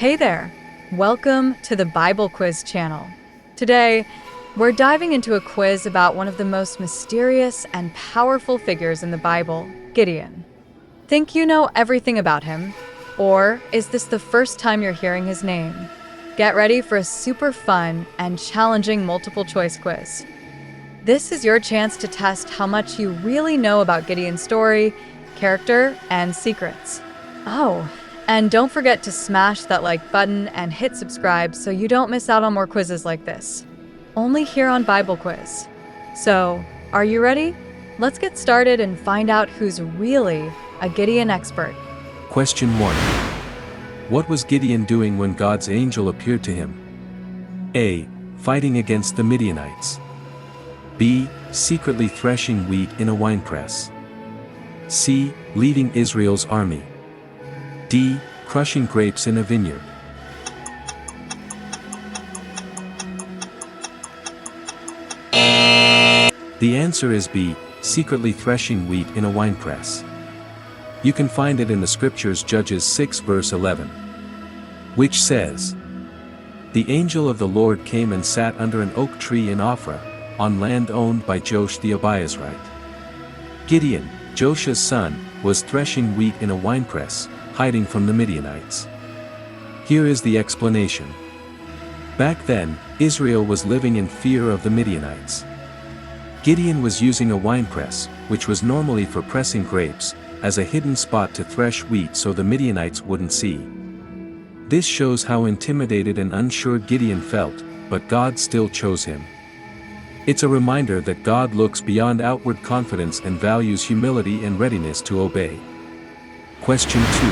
Hey there! Welcome to the Bible Quiz channel. Today, we're diving into a quiz about one of the most mysterious and powerful figures in the Bible, Gideon. Think you know everything about him? Or is this the first time you're hearing his name? Get ready for a super fun and challenging multiple choice quiz. This is your chance to test how much you really know about Gideon's story, character, and secrets. Oh, and don't forget to smash that like button and hit subscribe so you don't miss out on more quizzes like this. Only here on Bible Quiz. So, are you ready? Let's get started and find out who's really a Gideon expert. Question 1. What was Gideon doing when God's angel appeared to him? A. Fighting against the Midianites. B. Secretly threshing wheat in a winepress. C. Leading Israel's army. D. Crushing grapes in a vineyard. The answer is B. Secretly threshing wheat in a winepress. You can find it in the scriptures Judges 6 verse 11. Which says, "The angel of the Lord came and sat under an oak tree in Ophrah, on land owned by Joash the Abiezrite." Gideon, Josh's son, was threshing wheat in a winepress, hiding from the Midianites. Here is the explanation. Back then, Israel was living in fear of the Midianites. Gideon was using a winepress, which was normally for pressing grapes, as a hidden spot to thresh wheat so the Midianites wouldn't see. This shows how intimidated and unsure Gideon felt, but God still chose him. It's a reminder that God looks beyond outward confidence and values humility and readiness to obey. Question 2.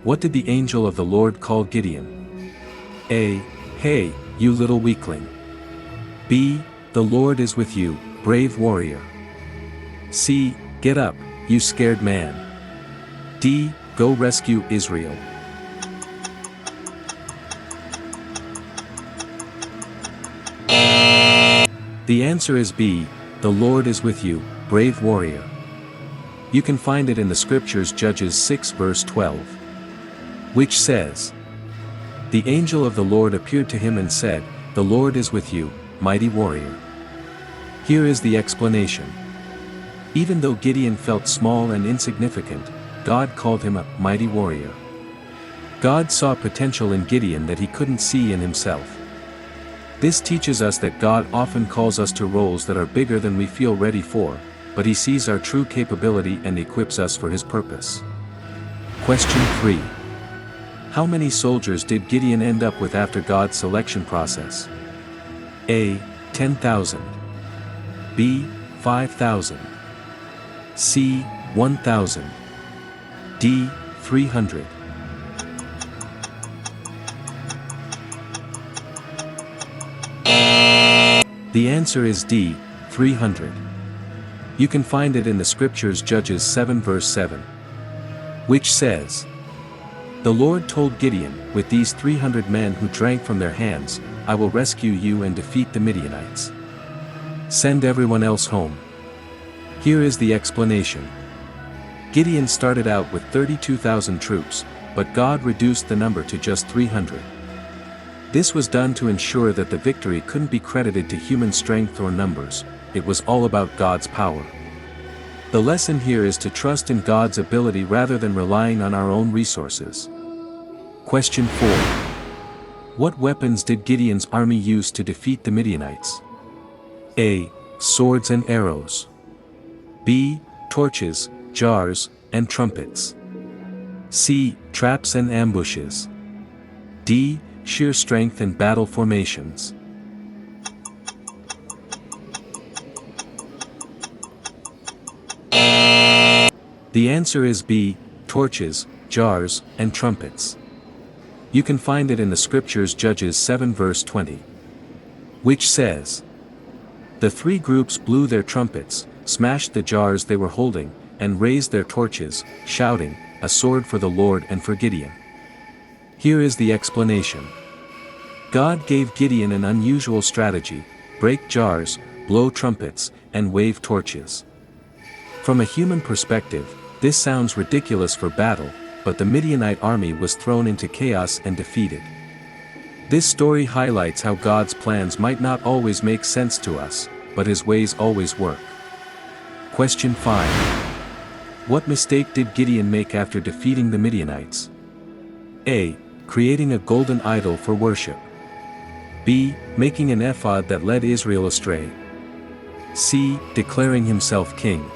What did the angel of the Lord call Gideon? A. Hey, you little weakling. B. The Lord is with you, brave warrior. C. Get up, you scared man. D. Go rescue Israel. The answer is B. The Lord is with you, brave warrior. You can find it in the scriptures Judges 6 verse 12. Which says, "The angel of the Lord appeared to him and said, 'The Lord is with you, mighty warrior.'" Here is the explanation. Even though Gideon felt small and insignificant, God called him a mighty warrior. God saw potential in Gideon that he couldn't see in himself. This teaches us that God often calls us to roles that are bigger than we feel ready for, but he sees our true capability and equips us for his purpose. Question 3. How many soldiers did Gideon end up with after God's selection process? A. 10,000. B. 5,000. C. 1,000. D. 300. The answer is D. 300. You can find it in the scriptures Judges 7 verse 7. Which says, "The Lord told Gideon, with these 300 men who drank from their hands, I will rescue you and defeat the Midianites. Send everyone else home." Here is the explanation. Gideon started out with 32,000 troops, but God reduced the number to just 300. This was done to ensure that the victory couldn't be credited to human strength or numbers, it was all about God's power. The lesson here is to trust in God's ability rather than relying on our own resources. Question 4. What weapons did Gideon's army use to defeat the Midianites? A. Swords and arrows. B. Torches, jars, and trumpets. C. Traps and ambushes. D. Sheer strength and battle formations. The answer is B. Torches, jars, and trumpets. You can find it in the scriptures Judges 7 verse 20. Which says, "The three groups blew their trumpets, smashed the jars they were holding, and raised their torches, shouting, 'A sword for the Lord and for Gideon.'" Here is the explanation. God gave Gideon an unusual strategy: break jars, blow trumpets, and wave torches. From a human perspective, this sounds ridiculous for battle, but the Midianite army was thrown into chaos and defeated. This story highlights how God's plans might not always make sense to us, but His ways always work. Question 5. What mistake did Gideon make after defeating the Midianites? A. Creating a golden idol for worship. B. Making an ephod that led Israel astray. C. Declaring himself king.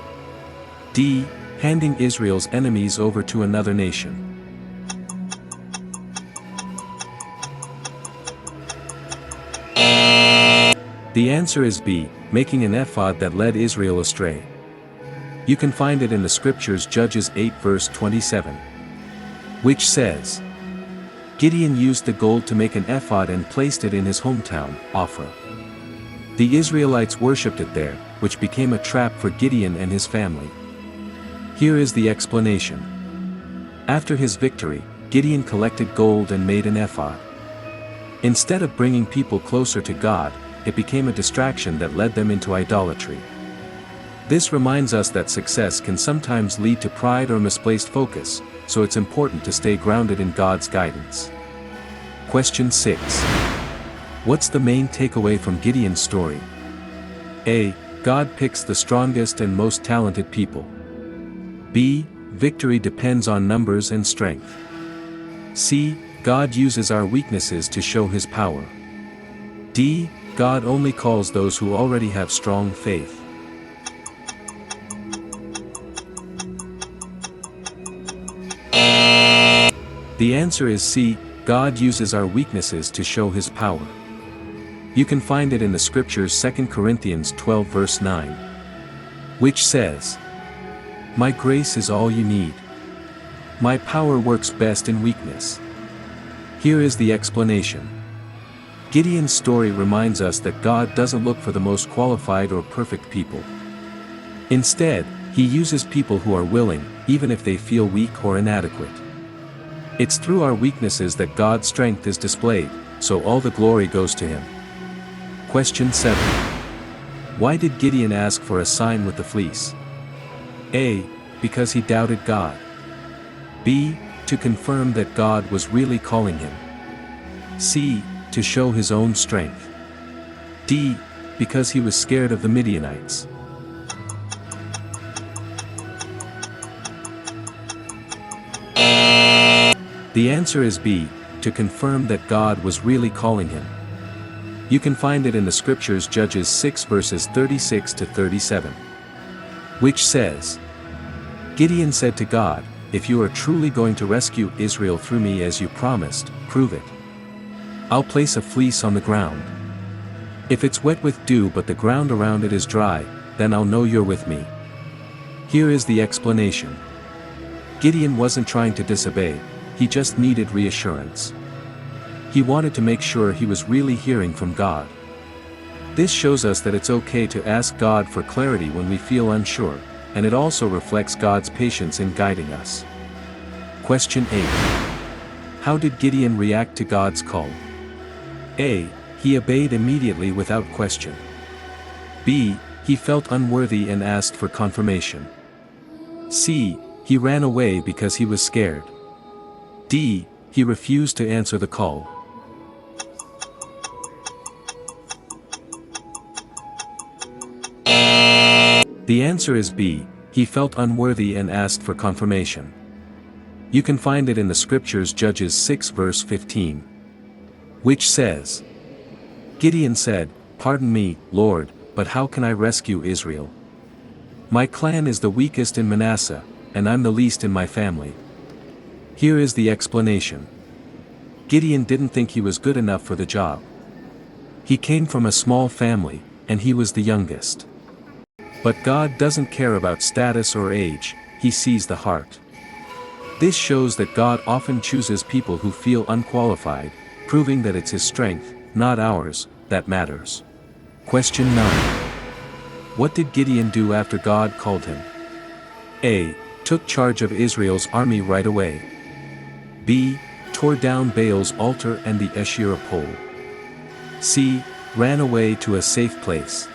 D. Handing Israel's enemies over to another nation. The answer is B. Making an ephod that led Israel astray. You can find it in the scriptures Judges 8 verse 27. Which says, Gideon used the gold to make an ephod and placed it in his hometown, Ophrah. The Israelites worshipped it there, which became a trap for Gideon and his family. Here is the explanation. After his victory, Gideon collected gold and made an ephod. Instead of bringing people closer to God, it became a distraction that led them into idolatry. This reminds us that success can sometimes lead to pride or misplaced focus, so it's important to stay grounded in God's guidance. Question 6. What's the main takeaway from Gideon's story? A. God picks the strongest and most talented people. B. Victory depends on numbers and strength. C. God uses our weaknesses to show His power. D. God only calls those who already have strong faith. The answer is C. God uses our weaknesses to show His power. You can find it in the scriptures 2 Corinthians 12 verse 9. Which says, My grace is all you need. My power works best in weakness. Here is the explanation. Gideon's story reminds us that God doesn't look for the most qualified or perfect people. Instead, He uses people who are willing, even if they feel weak or inadequate. It's through our weaknesses that God's strength is displayed, so all the glory goes to Him. Question 7. Why did Gideon ask for a sign with the fleece? A. Because he doubted God. B. To confirm that God was really calling him. C. To show his own strength. D. Because he was scared of the Midianites. The answer is B. To confirm that God was really calling him. You can find it in the scriptures Judges 6 verses 36 to 37. Which says, Gideon said to God, If you are truly going to rescue Israel through me as you promised, prove it. I'll place a fleece on the ground. If it's wet with dew but the ground around it is dry, then I'll know you're with me. Here is the explanation. Gideon wasn't trying to disobey, he just needed reassurance. He wanted to make sure he was really hearing from God. This shows us that it's okay to ask God for clarity when we feel unsure, and it also reflects God's patience in guiding us. Question 8. How did Gideon react to God's call? A. He obeyed immediately without question. B. He felt unworthy and asked for confirmation. C. He ran away because he was scared. D. He refused to answer the call. The answer is B. He felt unworthy and asked for confirmation. You can find it in the scriptures Judges 6 verse 15. Which says, Gideon said, Pardon me, Lord, but how can I rescue Israel? My clan is the weakest in Manasseh, and I'm the least in my family. Here is the explanation. Gideon didn't think he was good enough for the job. He came from a small family, and he was the youngest. But God doesn't care about status or age, He sees the heart. This shows that God often chooses people who feel unqualified, proving that it's His strength, not ours, that matters. Question 9. What did Gideon do after God called him? A. Took charge of Israel's army right away. B. Tore down Baal's altar and the Asherah pole. C. Ran away to a safe place.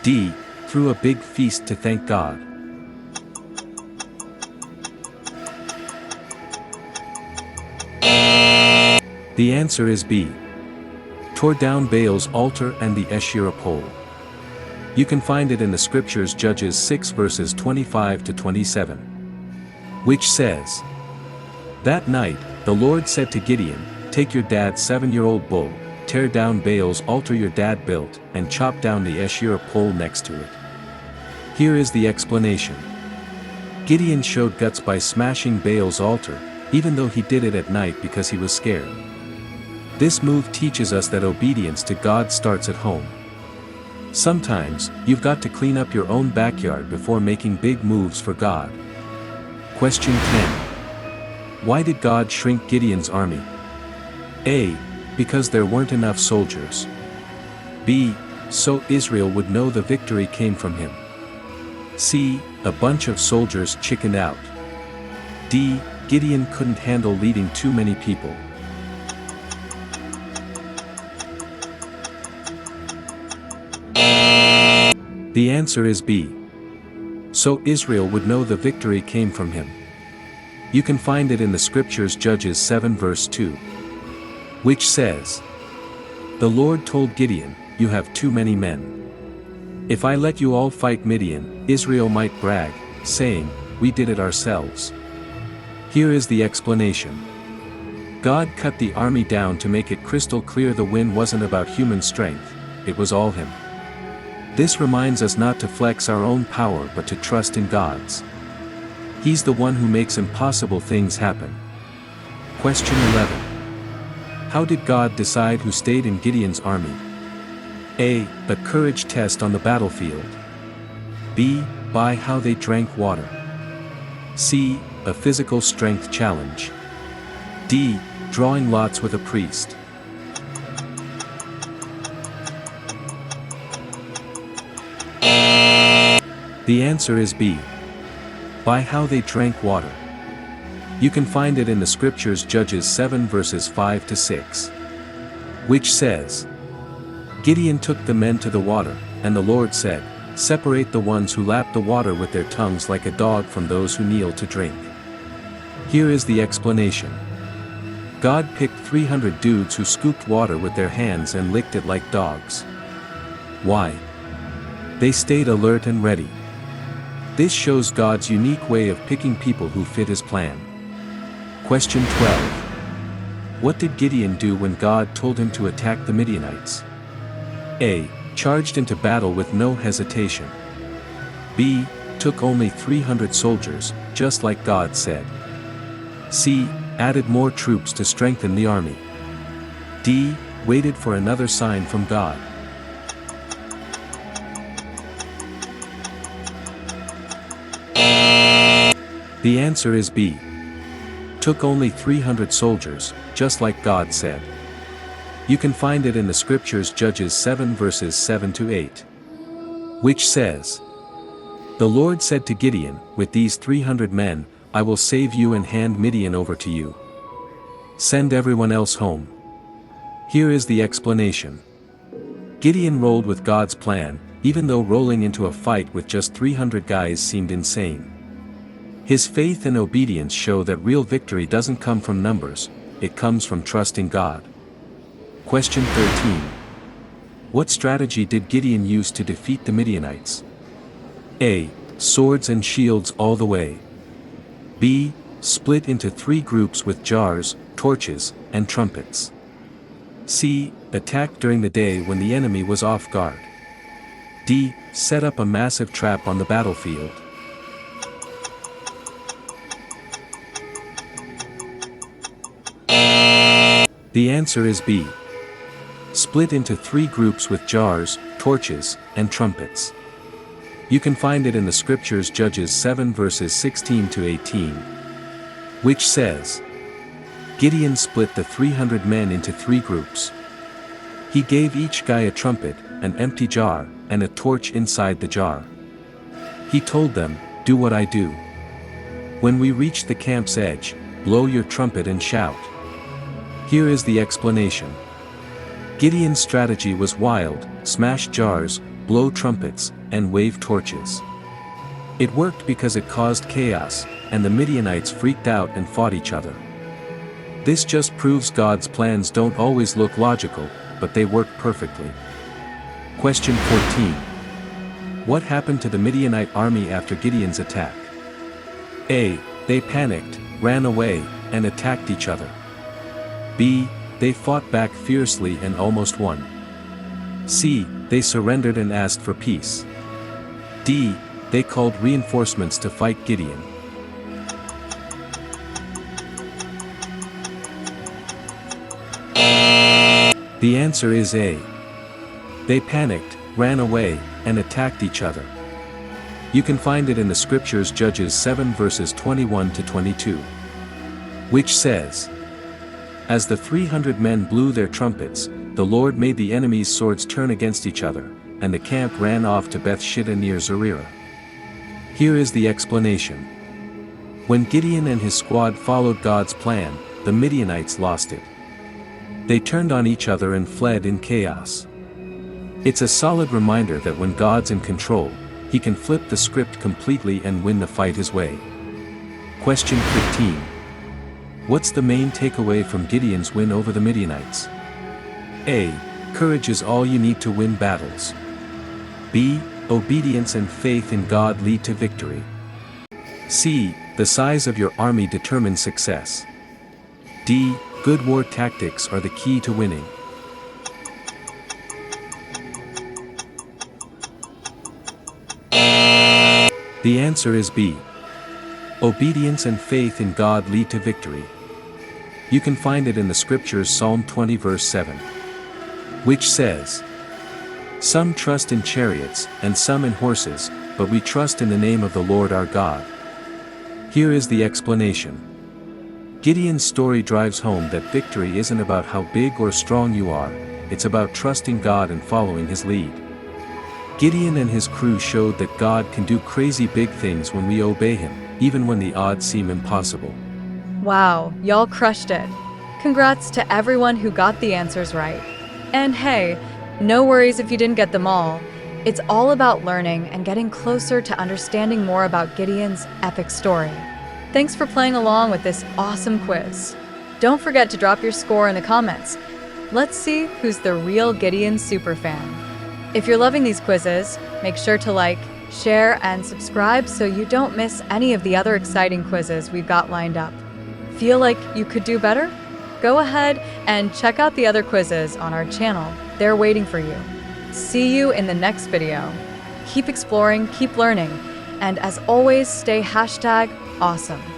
D. Threw a big feast to thank God. The answer is B. Tore down Baal's altar and the Asherah pole. You can find it in the scriptures Judges 6 verses 25 to 27. Which says, "That night, the Lord said to Gideon, take your dad's 7-year-old bull, tear down Baal's altar your dad built, and chop down the Asherah pole next to it." Here is the explanation. Gideon showed guts by smashing Baal's altar, even though he did it at night because he was scared. This move teaches us that obedience to God starts at home. Sometimes, you've got to clean up your own backyard before making big moves for God. Question 10. Why did God shrink Gideon's army? A. Because there weren't enough soldiers. B. So Israel would know the victory came from him. C. A bunch of soldiers chickened out. D. Gideon couldn't handle leading too many people. The answer is B. So Israel would know the victory came from him. You can find it in the scriptures Judges 7 verse 2. Which says, "The Lord told Gideon, you have too many men. If I let you all fight Midian, Israel might brag, saying, we did it ourselves." Here is the explanation. God cut the army down to make it crystal clear the win wasn't about human strength, it was all him. This reminds us not to flex our own power but to trust in God's. He's the one who makes impossible things happen. Question 11. How did God decide who stayed in Gideon's army? A. A courage test on the battlefield. B. By how they drank water. C. A physical strength challenge. D. Drawing lots with a priest. The answer is B. By how they drank water. You can find it in the scriptures Judges 7 verses 5 to 6. Which says, "Gideon took the men to the water, and the Lord said, separate the ones who lap the water with their tongues like a dog from those who kneel to drink." Here is the explanation. God picked 300 dudes who scooped water with their hands and licked it like dogs. Why? They stayed alert and ready. This shows God's unique way of picking people who fit his plan. Question 12. What did Gideon do when God told him to attack the Midianites? A. Charged into battle with no hesitation. B. Took only 300 soldiers, just like God said. C. Added more troops to strengthen the army. D. Waited for another sign from God. The answer is B. Took only 300 soldiers, just like God said. You can find it in the scriptures Judges 7 verses 7 to 8. Which says, "The Lord said to Gideon, with these 300 men, I will save you and hand Midian over to you. Send everyone else home." Here is the explanation. Gideon rolled with God's plan, even though rolling into a fight with just 300 guys seemed insane. His faith and obedience show that real victory doesn't come from numbers, it comes from trusting God. Question 13. What strategy did Gideon use to defeat the Midianites? A. Swords and shields all the way. B. Split into 3 groups with jars, torches, and trumpets. C. Attacked during the day when the enemy was off guard. D. Set up a massive trap on the battlefield. The answer is B. Split into 3 groups with jars, torches, and trumpets. You can find it in the scriptures Judges 7 verses 16 to 18. Which says, Gideon split the 300 men into 3 groups. He gave each guy a trumpet, an empty jar, and a torch inside the jar. He told them, "Do what I do. When we reach the camp's edge, blow your trumpet and shout." Here is the explanation. Gideon's strategy was wild: smash jars, blow trumpets, and wave torches. It worked because it caused chaos, and the Midianites freaked out and fought each other. This just proves God's plans don't always look logical, but they work perfectly. Question 14. What happened to the Midianite army after Gideon's attack? A. They panicked, ran away, and attacked each other. B. They fought back fiercely and almost won. C. They surrendered and asked for peace. D. They called reinforcements to fight Gideon. The answer is A. They panicked, ran away, and attacked each other. You can find it in the scriptures Judges 7 verses 21 to 22. Which says, As the 300 men blew their trumpets, the Lord made the enemy's swords turn against each other, and the camp ran off to Beth-shittah near Zererah. Here is the explanation. When Gideon and his squad followed God's plan, the Midianites lost it. They turned on each other and fled in chaos. It's a solid reminder that when God's in control, He can flip the script completely and win the fight His way. Question 15. What's the main takeaway from Gideon's win over the Midianites? A. Courage is all you need to win battles. B. Obedience and faith in God lead to victory. C. The size of your army determines success. D. Good war tactics are the key to winning. The answer is B. Obedience and faith in God lead to victory. You can find it in the scriptures Psalm 20 verse 7. Which says, Some trust in chariots, and some in horses, but we trust in the name of the Lord our God. Here is the explanation. Gideon's story drives home that victory isn't about how big or strong you are, it's about trusting God and following His lead. Gideon and his crew showed that God can do crazy big things when we obey Him, even when the odds seem impossible. Wow, y'all crushed it. Congrats to everyone who got the answers right. And hey, no worries if you didn't get them all. It's all about learning and getting closer to understanding more about Gideon's epic story. Thanks for playing along with this awesome quiz. Don't forget to drop your score in the comments. Let's see who's the real Gideon superfan. If you're loving these quizzes, make sure to like, share, and subscribe so you don't miss any of the other exciting quizzes we've got lined up. Feel like you could do better? Go ahead and check out the other quizzes on our channel. They're waiting for you. See you in the next video. Keep exploring, keep learning, and as always, stay #awesome.